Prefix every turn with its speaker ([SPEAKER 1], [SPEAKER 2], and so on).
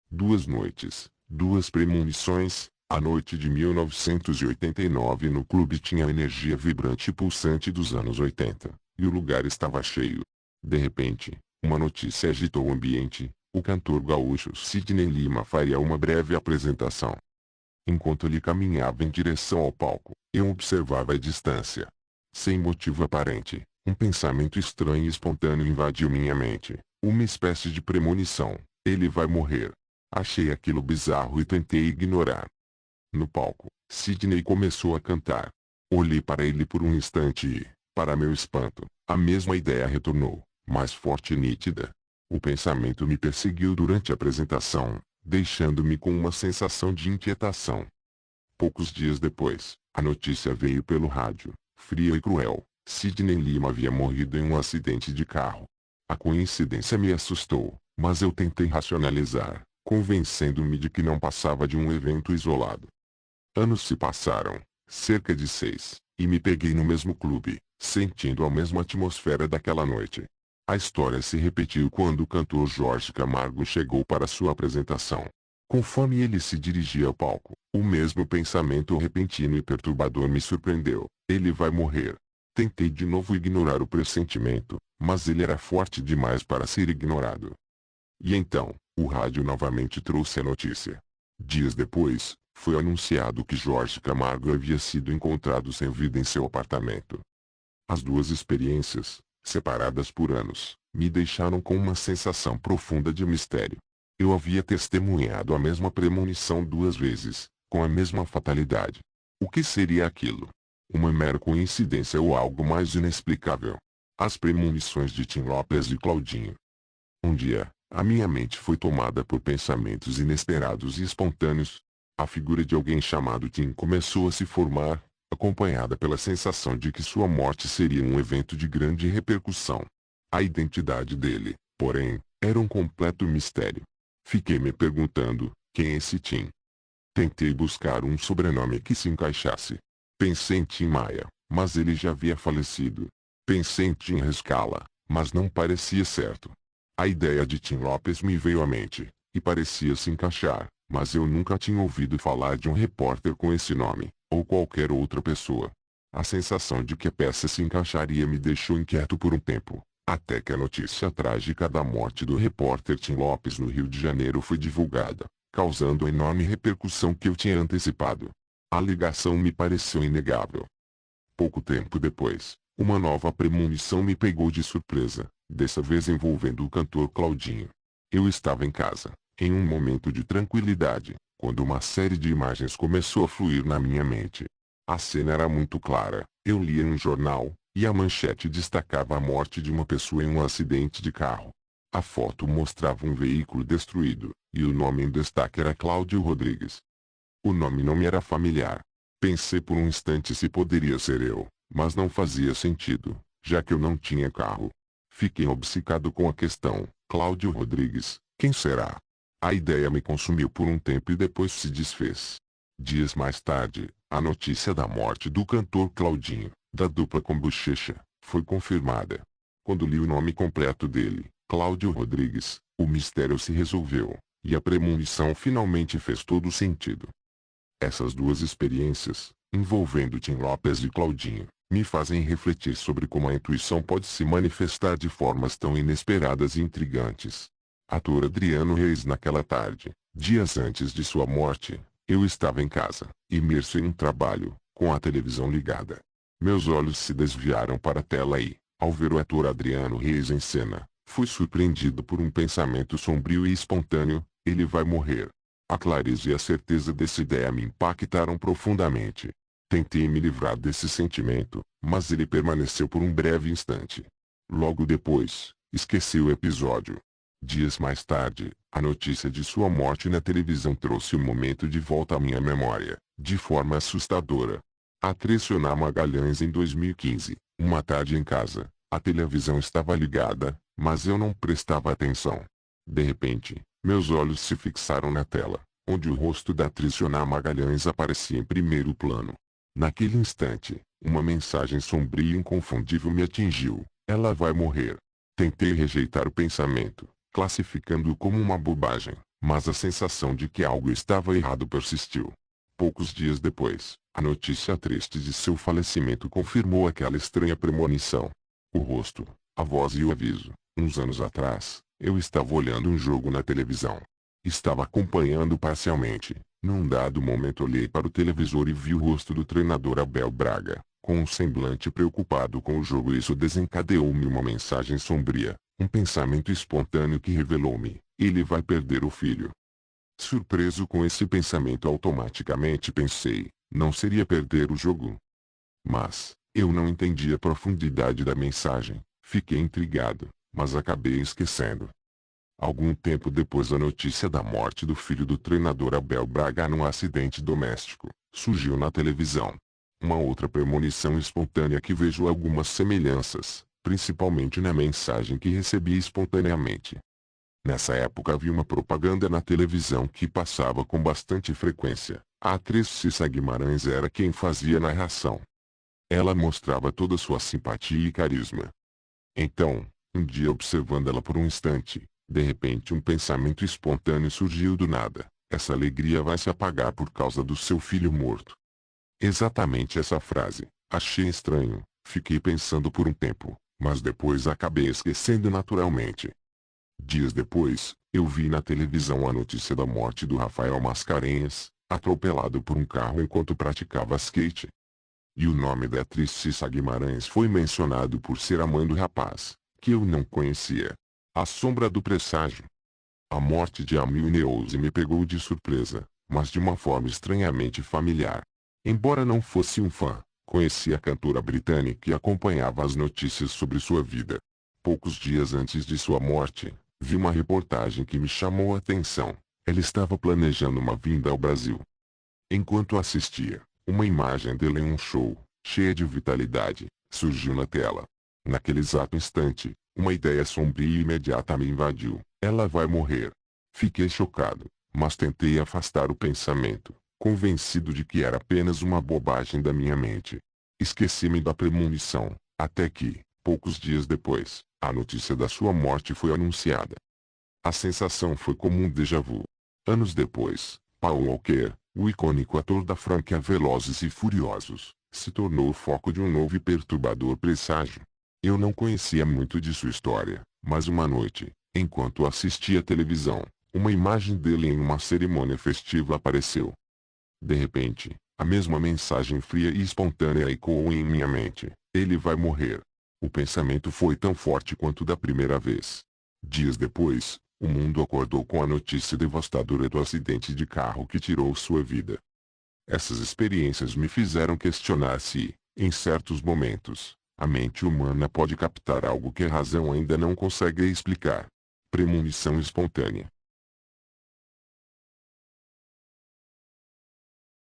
[SPEAKER 1] duas noites, duas premonições. A noite de 1989 no clube tinha a energia vibrante e pulsante dos anos 80, e o lugar estava cheio. De repente, uma notícia agitou o ambiente: o cantor gaúcho Sidney Lima faria uma breve apresentação. Enquanto ele caminhava em direção ao palco, eu observava à distância. Sem motivo aparente, um pensamento estranho e espontâneo invadiu minha mente, uma espécie de premonição: ele vai morrer. Achei aquilo bizarro e tentei ignorar. No palco, Sidney começou a cantar. Olhei para ele por um instante e, para meu espanto, a mesma ideia retornou, mais forte e nítida. O pensamento me perseguiu durante a apresentação, deixando-me com uma sensação de inquietação. Poucos dias depois, a notícia veio pelo rádio, fria e cruel: Sidney Lima havia morrido em um acidente de carro. A coincidência me assustou, mas eu tentei racionalizar, convencendo-me de que não passava de um evento isolado. Anos se passaram, cerca de 6, e me peguei no mesmo clube, sentindo a mesma atmosfera daquela noite. A história se repetiu quando o cantor Jorge Camargo chegou para sua apresentação. Conforme ele se dirigia ao palco, o mesmo pensamento repentino e perturbador me surpreendeu: ele vai morrer. Tentei de novo ignorar o pressentimento, mas ele era forte demais para ser ignorado. E então, o rádio novamente trouxe a notícia. Dias depois, foi anunciado que Jorge Camargo havia sido encontrado sem vida em seu apartamento. As duas experiências, separadas por anos, me deixaram com uma sensação profunda de mistério. Eu havia testemunhado a mesma premonição duas vezes, com a mesma fatalidade. O que seria aquilo? Uma mera coincidência ou algo mais inexplicável? As premonições de Tim Lopes e Claudinho. Um dia, a minha mente foi tomada por pensamentos inesperados e espontâneos. A figura de alguém chamado Tim começou a se formar, acompanhada pela sensação de que sua morte seria um evento de grande repercussão. A identidade dele, porém, era um completo mistério. Fiquei me perguntando: quem é esse Tim? Tentei buscar um sobrenome que se encaixasse. Pensei em Tim Maia, mas ele já havia falecido. Pensei em Tim Rescala, mas não parecia certo. A ideia de Tim Lopes me veio à mente, e parecia se encaixar, mas eu nunca tinha ouvido falar de um repórter com esse nome, ou qualquer outra pessoa. A sensação de que a peça se encaixaria me deixou inquieto por um tempo, até que a notícia trágica da morte do repórter Tim Lopes no Rio de Janeiro foi divulgada, causando a enorme repercussão que eu tinha antecipado. A ligação me pareceu inegável. Pouco tempo depois, uma nova premonição me pegou de surpresa, dessa vez envolvendo o cantor Claudinho. Eu estava em casa, em um momento de tranquilidade, quando uma série de imagens começou a fluir na minha mente. A cena era muito clara: eu lia um jornal, e a manchete destacava a morte de uma pessoa em um acidente de carro. A foto mostrava um veículo destruído, e o nome em destaque era Cláudio Rodrigues. O nome não me era familiar. Pensei por um instante se poderia ser eu, mas não fazia sentido, já que eu não tinha carro. Fiquei obcecado com a questão: Cláudio Rodrigues, quem será? A ideia me consumiu por um tempo e depois se desfez. Dias mais tarde, a notícia da morte do cantor Claudinho, da dupla com Bochecha, foi confirmada. Quando li o nome completo dele, Cláudio Rodrigues, o mistério se resolveu, e a premonição finalmente fez todo sentido. Essas duas experiências, envolvendo Tim Lopes e Claudinho, me fazem refletir sobre como a intuição pode se manifestar de formas tão inesperadas e intrigantes. Ator Adriano Reis. Naquela tarde, dias antes de sua morte, eu estava em casa, imerso em um trabalho, com a televisão ligada. Meus olhos se desviaram para a tela e, ao ver o ator Adriano Reis em cena, fui surpreendido por um pensamento sombrio e espontâneo: ele vai morrer. A clareza e a certeza dessa ideia me impactaram profundamente. Tentei me livrar desse sentimento, mas ele permaneceu por um breve instante. Logo depois, esqueci o episódio. Dias mais tarde, a notícia de sua morte na televisão trouxe o momento de volta à minha memória, de forma assustadora. A Tricionar Magalhães. Em 2015, uma tarde em casa, a televisão estava ligada, mas eu não prestava atenção. De repente, meus olhos se fixaram na tela, onde o rosto da Tricionar Magalhães aparecia em primeiro plano. Naquele instante, uma mensagem sombria e inconfundível me atingiu: ela vai morrer. Tentei rejeitar o pensamento, classificando-o como uma bobagem, Mas a sensação de que algo estava errado persistiu. Poucos dias depois, a notícia triste de seu falecimento confirmou aquela estranha premonição. O rosto, a voz e o aviso. Uns anos atrás, eu estava olhando um jogo na televisão. Estava acompanhando parcialmente. Num dado momento olhei para o televisor e vi o rosto do treinador Abel Braga, com um semblante preocupado com o jogo. Isso desencadeou-me uma mensagem sombria, um pensamento espontâneo que revelou-me: ele vai perder o filho. Surpreso com esse pensamento, automaticamente pensei: não seria perder o jogo? Mas, eu não entendi a profundidade da mensagem. Fiquei intrigado, mas acabei esquecendo. Algum tempo depois, a notícia da morte do filho do treinador Abel Braga num acidente doméstico surgiu na televisão. Uma outra premonição espontânea que vejo algumas semelhanças, principalmente na mensagem que recebi espontaneamente. Nessa época havia uma propaganda na televisão que passava com bastante frequência. A atriz Cissa Guimarães era quem fazia a narração. Ela mostrava toda sua simpatia e carisma. Então, um dia, observando ela por um instante, de repente um pensamento espontâneo surgiu do nada: essa alegria vai se apagar por causa do seu filho morto. Exatamente essa frase. Achei estranho, fiquei pensando por um tempo, mas depois acabei esquecendo naturalmente. Dias depois, eu vi na televisão a notícia da morte do Rafael Mascarenhas, atropelado por um carro enquanto praticava skate. E o nome da atriz Cissa Guimarães foi mencionado por ser a mãe do rapaz, que eu não conhecia. A sombra do presságio. A morte de Amy Winehouse me pegou de surpresa, mas de uma forma estranhamente familiar. Embora não fosse um fã, conhecia a cantora britânica e acompanhava as notícias sobre sua vida. Poucos dias antes de sua morte, vi uma reportagem que me chamou a atenção. Ela estava planejando uma vinda ao Brasil. Enquanto assistia, uma imagem dele em um show, cheia de vitalidade, surgiu na tela. Naquele exato instante, uma ideia sombria e imediata me invadiu: ela vai morrer. Fiquei chocado, mas tentei afastar o pensamento, convencido de que era apenas uma bobagem da minha mente. Esqueci-me da premonição, até que, poucos dias depois, a notícia da sua morte foi anunciada. A sensação foi como um déjà vu. Anos depois, Paul Walker, o icônico ator da franquia Velozes e Furiosos, se tornou o foco de um novo e perturbador presságio. Eu não conhecia muito de sua história, mas uma noite, enquanto assistia à televisão, uma imagem dele em uma cerimônia festiva apareceu. De repente, a mesma mensagem fria e espontânea ecoou em minha mente: ele vai morrer. O pensamento foi tão forte quanto da primeira vez. Dias depois, o mundo acordou com a notícia devastadora do acidente de carro que tirou sua vida. Essas experiências me fizeram questionar se, em certos momentos, a mente humana pode captar algo que a razão ainda não consegue explicar. Premonição espontânea.